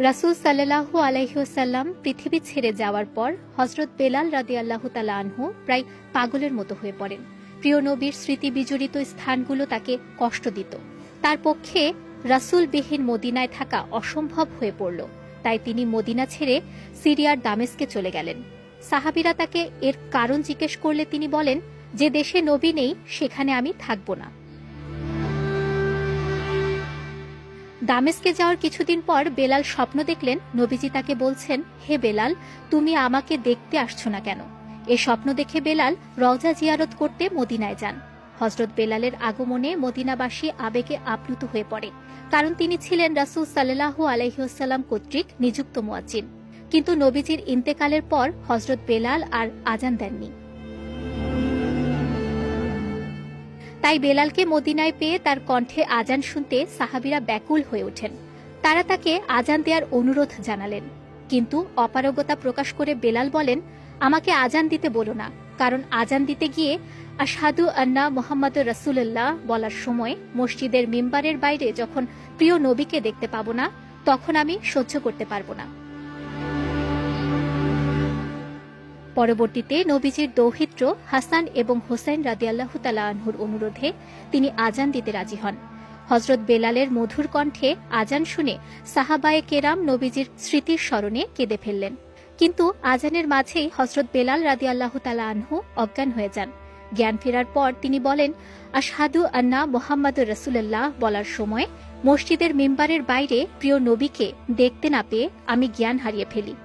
রাসূল সাল্লাল্লাহু আলাইহি ওয়াসাল্লাম পৃথিবী ছেড়ে যাওয়ার পর হযরত বেলাল রাদিয়াল্লাহু তাআলা আনহু প্রায় পাগলের মতো হয়ে পড়েন। প্রিয় নবীর স্মৃতি বিজড়িত স্থানগুলো তাকে কষ্ট দিত। তার পক্ষে রাসূলবিহীন মদিনায় থাকা অসম্ভব হয়ে পড়ল। তাই তিনি মদিনা ছেড়ে সিরিয়ার দামেস্কে চলে গেলেন। সাহাবীরা তাকে এর কারণ জিজ্ঞেস করলে তিনি বলেন, যে দেশে নবী নেই সেখানে আমি থাকব না। দামেস্কে যাওয়ার কিছুদিন পর বেলাল স্বপ্ন দেখলেন নবীজি তাকে বলছেন, হে বেলাল, তুমি আমাকে দেখতে আসছো না কেন? এ স্বপ্ন দেখে বেলাল রওজা জিয়ারত করতে মদিনায় যান। হযরত বেলালের আগমনে মদিনাবাসী আবেগে আপ্লুত হয়ে পড়ে, কারণ তিনি ছিলেন রাসূল সাল্লাল্লাহু আলাইহি ওয়াসাল্লাম কর্তৃক নিযুক্ত মুয়াজ্জিন। কিন্তু নবীজির ইন্তেকালের পর হযরত বেলাল আর আজান দেননি। তাই বেলালকে মদিনায় পেয়ে তার কণ্ঠে আজান শুনতে সাহাবীরা ব্যাকুল হয়ে ওঠেন। তারা তাকে আজান দেওয়ার অনুরোধ জানালেন, কিন্তু অপারগতা প্রকাশ করে বেলাল বলেন, আমাকে আজান দিতে বলো না, কারণ আজান দিতে গিয়ে আশহাদু আন্না মুহাম্মাদুর রাসূলুল্লাহ বলার সময় মসজিদের মিম্বারের বাইরে যখন প্রিয় নবীকে দেখতে পাবো না, তখন আমি সহ্য করতে পারবো না। পরবর্তীতে নবীজির দৌহিত্র হাসান এবং হোসেন রাদিয়াল্লাহু তাআলা আনহুর অনুরোধে তিনি আজান দিতে রাজি হন। হযরত বেলালের মধুর কণ্ঠে আজান শুনে সাহাবায়ে কেরাম নবীজির স্মৃতির স্মরণে কেঁদে ফেললেন। কিন্তু আজানের মাঝেই হযরত বেলাল রাদিয়াল্লাহু তাআলা আনহু অজ্ঞান হয়ে যান। জ্ঞান ফেরার পর তিনি বলেন, আশহাদু আন্না মুহাম্মাদুর রাসূলুল্লাহ বলার সময় মসজিদের মিম্বারের বাইরে প্রিয় নবীকে দেখতে না পেয়ে আমি জ্ঞান হারিয়ে ফেলি।